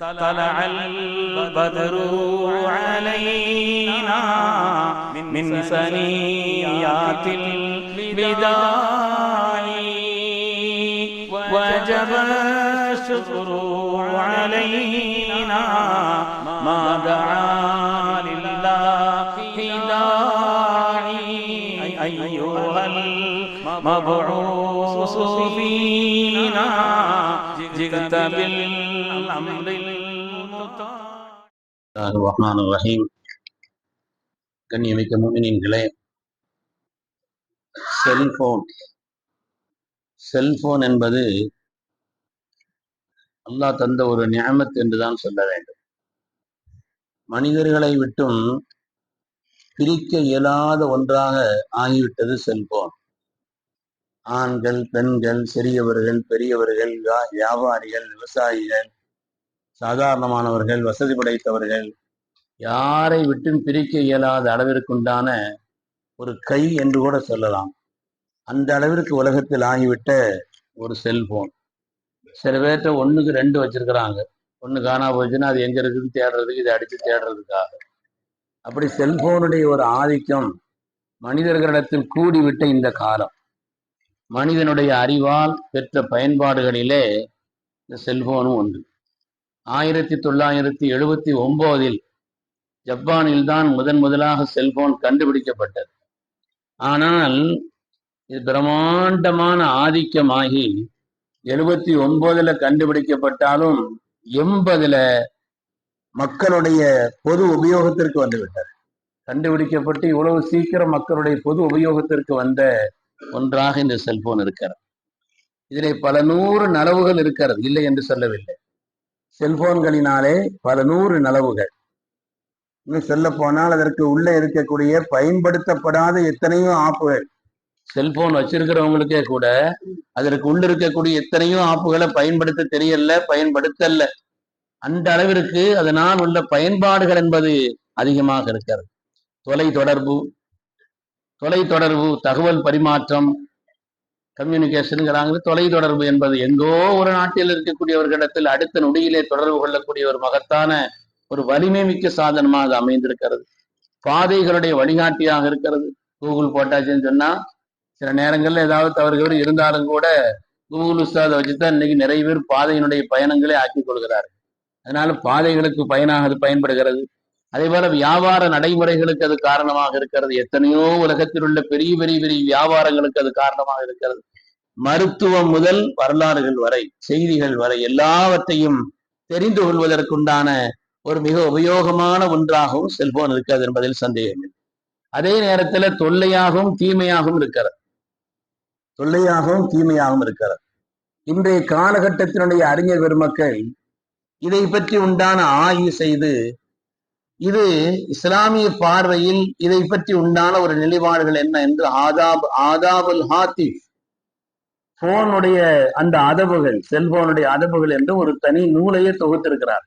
طلع البدر علينا من ثنيات الوداع وجب الشكر علينا ما دعا لله داعي أيها المبعوث فينا جئت بالأمر المطاع. الرحمن الرحيم. கண்ணியமிக்க முஃமினீன்களே, செல்போன் என்பது அல்லாஹ் தந்த ஒரு நிஅமத் என்றுதான் சொல்ல வேண்டும். மனிதர்களை விட்டும் பிரிக்க இயலாத ஒன்றாக ஆகிவிட்டது செல்போன். ஆண்கள், பெண்கள், சிறியவர்கள், பெரியவர்கள், வியாபாரிகள், விவசாயிகள், சாதாரணமானவர்கள், வசதி படைத்தவர்கள், யாரை விட்டும் பிரிக்க இயலாத அளவிற்குண்டான ஒரு கை என்று கூட சொல்லலாம். அந்த அளவிற்கு உலகத்தில் ஆகிவிட்ட ஒரு செல்போன். சில பேர்கிட்ட 1க்கு 2 வச்சிருக்கிறாங்க. 1 காணா போச்சுன்னா அது எங்க இருக்குன்னு தேடுறதுக்கு, இதை அடிச்சு தேடுறதுக்காக. அப்படி செல்போனுடைய ஒரு ஆதிக்கம் மனிதர்களிடத்தில் கூடிவிட்ட இந்த காலம், மனிதனுடைய அறிவால் பெற்ற பயன்பாடுகளிலே இந்த செல்போனும் ஒன்று. 1979 ஜப்பானில் தான் முதலாக செல்போன் கண்டுபிடிக்கப்பட்டது. ஆனால் இது பிரம்மாண்டமான ஆதிக்கமாகி 79 கண்டுபிடிக்கப்பட்டாலும் 80 மக்களுடைய பொது உபயோகத்திற்கு வந்துவிட்டது. கண்டுபிடிக்கப்பட்டு இவ்வளவு சீக்கிரம் மக்களுடைய பொது உபயோகத்திற்கு வந்த ஒன்றாக இந்த செல்போன் இருக்கிறது. இதிலே பல 100 நலவுகள் இருக்கிறது, இல்லை என்று சொல்லவில்லை. செல்போன்களினாலே பல 100 நலவுகள். இன்னும் சொல்ல போனால் அதற்கு உள்ள இருக்கக்கூடிய பயன்படுத்தப்படாத எத்தனையோ ஆப்புகள், செல்போன் வச்சிருக்கிறவங்களுக்கே கூட அதற்கு உள்ள இருக்கக்கூடிய எத்தனையோ ஆப்புகளை பயன்படுத்த தெரியல, பயன்படுத்தல. அந்த அளவிற்கு அதனால் உள்ள பயன்பாடுகள் என்பது அதிகமாக இருக்கிறது. தொலைத்தொடர்பு, தகவல் பரிமாற்றம், கம்யூனிகேஷனுங்கிறாங்க. தொலைத்தொடர்பு என்பது எங்கோ ஒரு நாட்டில் இருக்கக்கூடியவர்களிடத்தில் அடுத்த நொடியிலே தொடர்பு கொள்ளக்கூடிய ஒரு மகத்தான ஒரு வலிமை மிக்க சாதனமாக அமைந்திருக்கிறது. பாதைகளுடைய வழிகாட்டியாக இருக்கிறது. கூகுள் போட்டாச்சுன்னு சொன்னா சில நேரங்கள்ல ஏதாவது தவறுகள் இருந்தாலும் கூட கூகுள் உஸ்தாதை வச்சுதான் இன்னைக்கு நிறைய பேர் பாதையினுடைய பயணங்களே ஆக்கிக் கொள்கிறார்கள். அதனால பாதைகளுக்கு அது பயன்படுகிறது. அதே போல வியாபார நடைமுறைகளுக்கு அது காரணமாக இருக்கிறது. எத்தனையோ உலகத்தில் உள்ள பெரிய பெரிய பெரிய வியாபாரங்களுக்கு அது காரணமாக இருக்கிறது. மருத்துவம் முதல் வரலாறுகள் வரை, செய்திகள் வரை எல்லாவற்றையும் தெரிந்து கொள்வதற்குண்டான ஒரு மிக உபயோகமான ஒன்றாகவும் செல்போன் இருக்கிறது என்பதில் சந்தேகம் இல்லை. அதே நேரத்தில் தொல்லையாகவும் தீமையாகவும் இருக்கிறது. இன்றைய காலகட்டத்தினுடைய அறிஞர் பெருமக்கள் இதை பற்றி உண்டான ஆய்வு செய்து, இது இஸ்லாமிய பார்வையில் இதை பற்றி உண்டான ஒரு நிலைப்பாடுகள் என்ன என்று ஆதாபுல் ஹாத்திஃப், போனுடைய அந்த அதவுகள், செல்போனுடைய அதவுகள் என்று ஒரு தனி நூலையே தொகுத்திருக்கிறார்.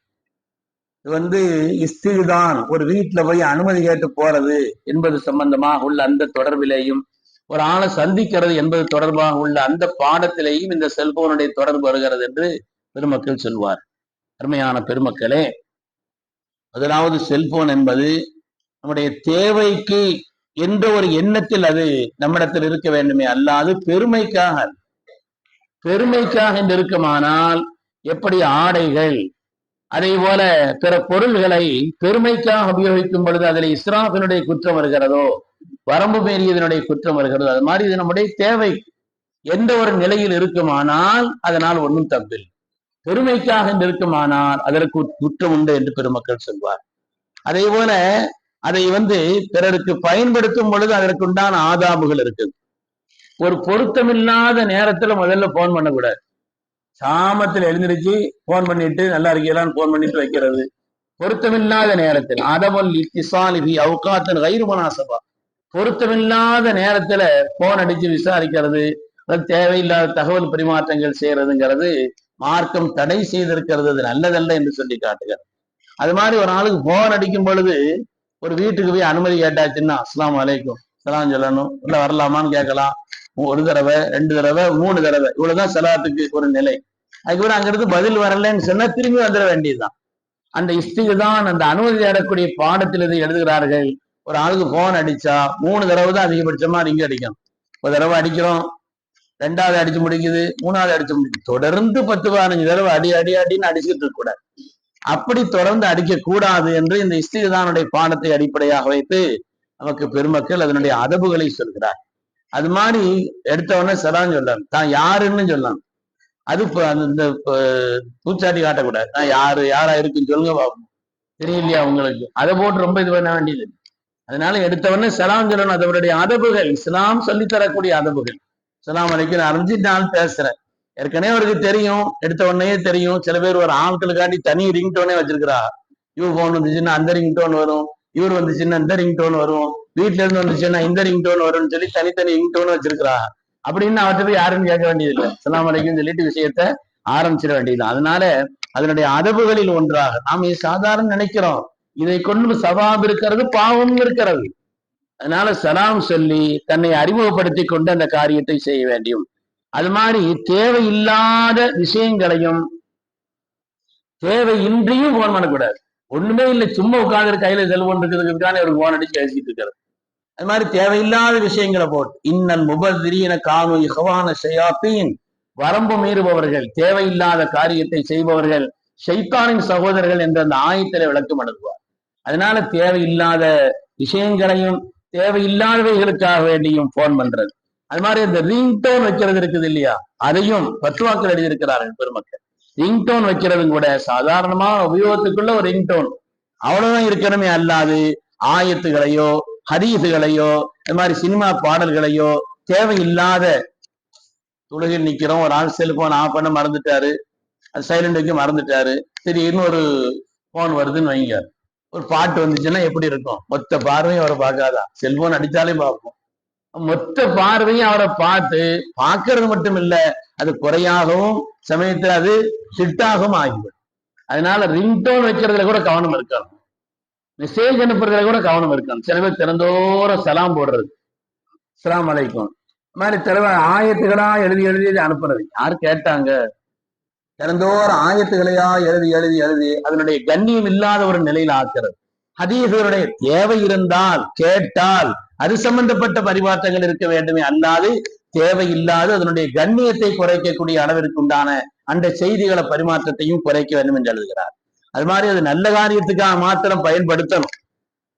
இது இஸ்திதான், ஒரு வீட்டுல போய் அனுமதி கேட்டு போறது என்பது சம்பந்தமாக உள்ள அந்த தொடர்பிலேயும், ஒரு ஆளை சந்திக்கிறது என்பது தொடர்பாக உள்ள அந்த பாடத்திலேயும் இந்த செல்போனுடைய தொடர்பு வருகிறது என்று பெருமக்கள் சொல்வார். அருமையான பெருமக்களே, முதலாவது செல்போன் என்பது நம்முடைய தேவைக்கு என்ற ஒரு எண்ணத்தில் அது நம்மிடத்தில் இருக்க வேண்டுமே அல்லாது பெருமைக்காக என்று இருக்குமானால், எப்படி ஆடைகள் அதே போல பிற பொருள்களை பெருமைக்காக உபயோகிக்கும் பொழுது அதில் இஸ்ராஃபினுடைய குற்றம் வருகிறதோ, வரம்பு மீறியதனுடைய குற்றம் வருகிறதோ, அது மாதிரி இது நம்முடைய தேவை எந்த ஒரு நிலையில் இருக்குமானால் அதனால் ஒன்றும் தப்பில்லை. பெருமைக்காக இருக்குமானால் அதற்கு குற்றம் உண்டு என்று பெருமக்கள் சொல்வார். அதே போல அதை பிறருக்கு பயன்படுத்தும் பொழுது அதற்கு உண்டான ஆதாபுகள் இருக்குது. ஒரு பொருத்தமில்லாத நேரத்துல முதல்ல போன் பண்ணக்கூடாது. சாமத்தில் எழுந்திருச்சு போன் பண்ணிட்டு நல்லா இருக்கலான்னு போன் பண்ணிட்டு வைக்கிறது. பொருத்தமில்லாத நேரத்தில் அதவல் இத்திசாலிபி அவுகாத்தன் கைரு முனாசபா, பொருத்தமில்லாத நேரத்துல போன் அடிச்சு விசாரிக்கிறது, தேவையில்லாத தகவல் பரிமாற்றங்கள் செய்யறதுங்கிறது மார்க்கம் தடை செய்திருக்கிறது. அது நல்லதல்ல என்று சொல்லி காட்டுகிறது. அது மாதிரி ஒரு நாளுக்கு போன் அடிக்கும் பொழுது ஒரு வீட்டுக்கு போய் அனுமதி கேட்டாச்சுன்னா அஸ்ஸலாமு அலைக்கும் சலாம் சொல்லணும், இல்ல வரலாமான்னு கேட்கலாம். 1 தடவை 2 தடவை 3 தடவை இவ்வளவுதான் சலாத்துக்கு ஒரு நிலை. அதுக்கப்புறம் அங்கிருந்து பதில் வரலன்னு சொன்னா திரும்பி வந்துட வேண்டியதுதான். அந்த இஸ்திகுதான் அந்த அனுமதி தேடக்கூடிய பாடத்தில் இதை எழுதுகிறார்கள். ஒரு ஆளுக்கு போன் அடிச்சா 3 தடவை தான் அதிகபட்சமா ரிங் அடிக்கும். ஒரு தடவை அடிக்கிறோம், 2வது அடிச்சு முடிக்குது, 3வது அடிச்சு முடிக்குது. தொடர்ந்து 10-15 தடவை அடி அடி அடின்னு அடிச்சுட்டு இருக்க கூடாது. அப்படி தொடர்ந்து அடிக்க கூடாது என்று இந்த இஸ்திகுதானுடைய பாடத்தை அடிப்படையாக வைத்து நமக்கு பெருமக்கள் அதனுடைய அதபுகளை சொல்கிறார். அது மாதிரி எடுத்தவொடனே சலாம் சொல்லலாம், தான் யாருன்னு சொல்லலாம். அது அந்த பூச்சாட்டி காட்டக்கூடாது. நான் யாரா இருக்குன்னு சொல்லுங்க பாப்போம், தெரியலையா உங்களுக்கு, அதை போட்டு ரொம்ப இது பண்ண வேண்டியது. அதனால எடுத்தவொடனே சலாம் சொல்லணும். அதனுடைய அதபுகள், இஸ்லாம் சொல்லித்தரக்கூடிய அதபுகள். சலாம் அலைக்கும் நான் 5 நாள் பேசுறேன், ஏற்கனவே அவருக்கு தெரியும், எடுத்த உடனே தெரியும். சில பேர் ஒரு ஆட்களுக்காண்டி தனி ரிங்டோனே வச்சிருக்கிறா. இவர் போன் வந்துச்சுன்னா அந்த ரிங்டோன் வரும், இவர் வந்துச்சுன்னா இந்த ரிங்டோன் வரும், வீட்டுல இருந்து வந்துச்சுன்னா இந்த ரிங்டோன் வரும்னு சொல்லி தனித்தனி ரிங்டோன் வச்சிருக்கிறா. அப்படின்னு அவர்கிட்ட போய் யாருன்னு கேட்க வேண்டியதில்லை. சலாம் அலைக்கும் சொல்லிட்டு விஷயத்த ஆரம்பிச்சிட வேண்டியது. அதனால அதனுடைய அதபுகளில் ஒன்றாக நாம் சாதாரண நினைக்கிறோம், இதை கொண்டு சவாப் இருக்கிறது, பாவம் இருக்கிறது. அதனால சலாம் சொல்லி தன்னை அறிமுகப்படுத்தி கொண்டு அந்த காரியத்தை செய்ய வேண்டும். அது மாதிரி தேவையில்லாத விஷயங்களையும் தேவையின்றியும் போன் பண்ணக்கூடாது. ஒண்ணுமே இல்லை, சும்மா உட்கார்ந்து கையில செல்போன் இருக்கிறதுக்கான ஒரு போன் அடிச்சு பேசிட்டு இருக்கிறது. அது மாதிரி தேவையில்லாத விஷயங்களை போட்டு இன்னல் முபத்திரீன கானு இஹ்வான ஷயாத்தீன், வரம்பு மீறுபவர்கள், தேவையில்லாத காரியத்தை செய்பவர்கள் ஷைத்தானின் சகோதரர்கள் என்ற அந்த ஆயத்திலே விளக்கம் அனுப்புவார். அதனால தேவையில்லாத விஷயங்களையும் தேவையில்லாதவைகளுக்காக வேண்டியும் போன் பண்றது. அது மாதிரி இந்த ரிங்டோன் வைக்கிறது இருக்குது இல்லையா, அதையும் பத்துவாக்கள் எழுதியிருக்கிறார்கள் பெருமக்கள். ரிங்டோன் வைக்கிறதும் கூட சாதாரணமா உபயோகத்துக்குள்ள ஒரு ரிங்டோன் அவ்வளவுதான் இருக்கணுமே, அல்லாது ஆயத்துகளையோ ஹதீஸுகளையோ இது மாதிரி சினிமா பாடல்களையோ தேவையில்லாத, தொழுகையில் நிக்கிறோம், ஒரு ஆள் செல்போன் ஆஃப் பண்ண மறந்துட்டாரு, அது சைலண்ட் வைக்க மறந்துட்டாரு, திடீர்னு ஒரு போன் வருதுன்னு வைங்க, ஒரு பாட்டு வந்துச்சுன்னா எப்படி இருக்கும்? மொத்த பார்வையும் அவரை பார்க்காதா? செல்போன் அடித்தாலே பார்ப்போம். மொத்த பார்வையும் அவரை பார்த்து பார்க்கறது மட்டும் இல்ல, அது குறையாகவும் சமயத்துல அது சிட்டாகவும் ஆகிவிடும். அதனால ரிங்டோன் வைக்கிறதுல கூட கவனம் இருக்கணும், மெசேஜ் அனுப்புறதுல கூட கவனம் இருக்கணும். சில பேர் திறந்தோற சலாம் போடுறது, அஸ்ஸலாமு அலைக்கும் மாதிரி சில ஆயத்துகளா எழுதி எழுதி அனுப்புறது. யாரு கேட்டாங்க? திறந்தோற ஆயத்துகளையா எழுதி எழுதி எழுதி அதனுடைய கண்ணியம் இல்லாத ஒரு நிலையில ஆக்குறது. ஹதீஸுடைய தேவை இருந்தால் கேட்டால் அது சம்பந்தப்பட்ட பரிமாற்றங்கள் இருக்க வேண்டுமே, அல்லாது தேவையில்லாது அதனுடைய கண்ணியத்தை குறைக்கக்கூடிய அளவிற்கு உண்டான அந்த செய்திகளை பரிமாற்றத்தையும் குறைக்க வேண்டும் என்று எழுதுகிறார். அது மாதிரி அது நல்ல காரியத்துக்காக மாத்திரம் பயன்படுத்தணும்.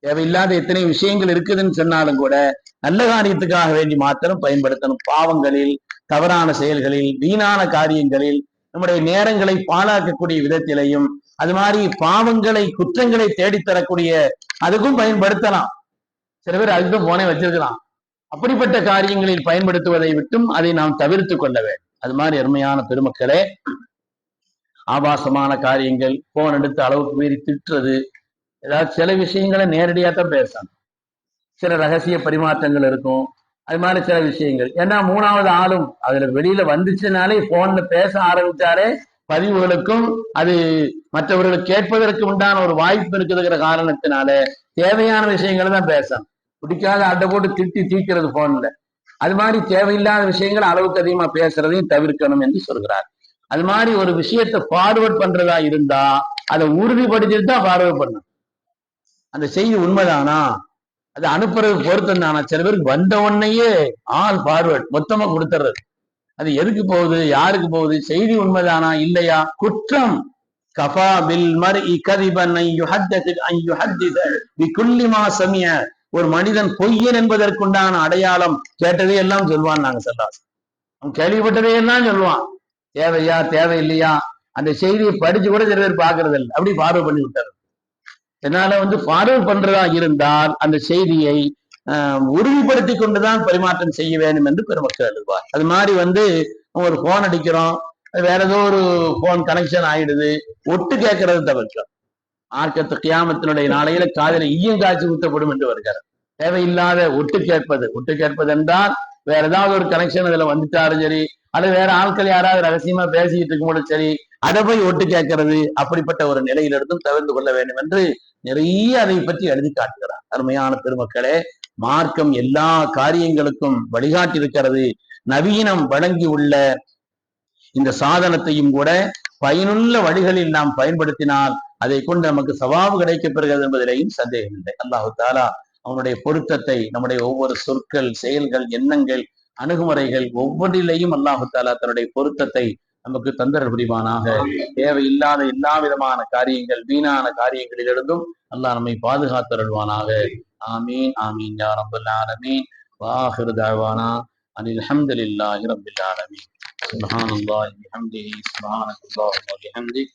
தேவையில்லாத எத்தனை விஷயங்கள் இருக்குதுன்னு சொன்னாலும் கூட நல்ல காரியத்துக்காக வேண்டி மாத்திரம் பயன்படுத்தணும். பாவங்களில், தவறான செயல்களில், வீணான காரியங்களில், நம்முடைய நேரங்களை பாழாக்கக்கூடிய விதத்திலையும், அது மாதிரி பாவங்களை குற்றங்களை தேடித்தரக்கூடிய அதுக்கும் பயன்படுத்தலாம். சில பேர் அதுக்கும் போனே வச்சிருக்கலாம். அப்படிப்பட்ட காரியங்களில் பயன்படுத்துவதை விட்டும் அதை நாம் தவிர்த்து கொள்ள வேண்டும். அது மாதிரி அருமையான பெருமக்களே, ஆபாசமான காரியங்கள், போன் எடுத்து அளவுக்கு மீறி திட்டுறது, ஏதாவது சில விஷயங்களை நேரடியாக தான் பேசணும். சில ரகசிய பரிமாற்றங்கள் இருக்கும், அது மாதிரி சில விஷயங்கள். ஏன்னா 3வது ஆளும் அதுல வெளியில வந்துச்சுனாலே, போன்ல பேச ஆரம்பிச்சாலே பதிவுகளுக்கும் அது மற்றவர்களுக்கு கேட்பதற்கு உண்டான ஒரு வாய்ப்பு இருக்குதுங்கிற காரணத்தினால தேவையான விஷயங்களை தான் பேசணும். பிடிக்காத அட்டை போட்டு திட்டி தீக்கிறது போன்ல. அது மாதிரி தேவையில்லாத விஷயங்கள் அளவுக்கு அதிகமா பேசுறதையும் தவிர்க்கணும் என்று சொல்கிறார். அது மாதிரி ஒரு விஷயத்தை ஃபார்வர்ட் பண்றதா இருந்தா அதை உறுதிப்படுத்திட்டு தான் ஃபார்வர்ட் பண்ணணும். அந்த செய்தி உண்மைதானா, அது அனுப்புறது பொருத்தம் தானா? சில பேருக்கு வந்த உடனேயே ஆல் ஃபார்வர்ட் மொத்தமா கொடுத்துறது. அது எதுக்கு போகுது, யாருக்கு போகுது, செய்தி உண்மைதானா இல்லையா? குற்றம். கஃபா பில் மர்இ கதிபன் அன் யுஹத்திஸ அன் யுஹத்திஸ பிகுல்லி மா சமிஅ. ஒரு மனிதன் பொய்யன் என்பதற்குண்டான அடையாளம் கேட்டதே எல்லாம் சொல்வான். நாங்க சொல்லாஸ் அவன் கேள்விப்பட்டதே எல்லாம் சொல்லுவான். தேவையா தேவையில்லையா அந்த செய்தியை படிச்சு கூட சில பேர் பாக்குறது இல்லை, அப்படி ஃபார்வர்ட் பண்ணி விட்டாரு. அதனால ஃபார்வர்ட் பண்றதா இருந்தால் அந்த செய்தியை உறுதிப்படுத்தி கொண்டுதான் பரிமாற்றம் செய்ய வேண்டும் என்று பெருமக்கள் எழுதுவார். அது மாதிரி ஒரு போன் அடிக்கிறோம், வேற ஏதோ ஒரு போன் கனெக்ஷன் ஆயிடுது, ஒட்டு கேட்கறது தவிர்க்கிறோம். ஆர்க்கத்து கியாமத்தினுடைய நாளையில காதல ஈயம் காய்ச்சி ஊத்தப்படும் என்று வருகிறார். தேவையில்லாத ஒட்டு கேட்பது என்றால் வேற ஏதாவது ஒரு கனெக்ஷன் அதுல வந்துட்டாலும் சரி, அல்லது வேற ஆட்கள் யாராவது ரகசியமா பேசிக்கிட்டு இருக்கும்போது சரி, அதை போய் ஒட்டு கேட்கறது, அப்படிப்பட்ட ஒரு நிலையிலிருந்தும் தவிர்த்து கொள்ள வேண்டும் என்று நிறைய அதை பற்றி எழுதி காட்டுகிறார். அருமையான பெருமக்களே, மார்க்கம் எல்லா காரியங்களுக்கும் வழிகாட்டி இருக்கிறது. நவீனம் வழங்கி உள்ள இந்த சாதனத்தையும் கூட பயனுள்ள வழிகளில் நாம் பயன்படுத்தினால் அதை கொண்டு நமக்கு சவாபு கிடைக்கப்பெறுகிறது என்பதிலேயும் சந்தேகம் இல்லை. அல்லாஹு தாலா அவனுடைய பொருத்தத்தை நம்முடைய ஒவ்வொரு சொற்கள், செயல்கள், எண்ணங்கள், அணுகுமுறைகள் ஒவ்வொன்றிலேயும் அல்லாஹு தாலா தன்னுடைய பொருத்தத்தை நமக்கு தந்தரல் புரிவானாக. தேவையில்லாத எல்லா விதமான காரியங்கள், வீணான காரியங்களிலிருந்தும் அல்லாஹ் நம்மை பாதுகாத்தருள்வானாக. ஆமீன் ஆமீன் யா ரப்பல் ஆலமீன். வாஹிரு தஅவானா அனில் ஹம்துலில்லாஹி ரப்பில் ஆலமீன். சுப்ஹானல்லாஹி வபிஹம்திஹி சுப்ஹானல்லாஹி வபிஹம்திஹி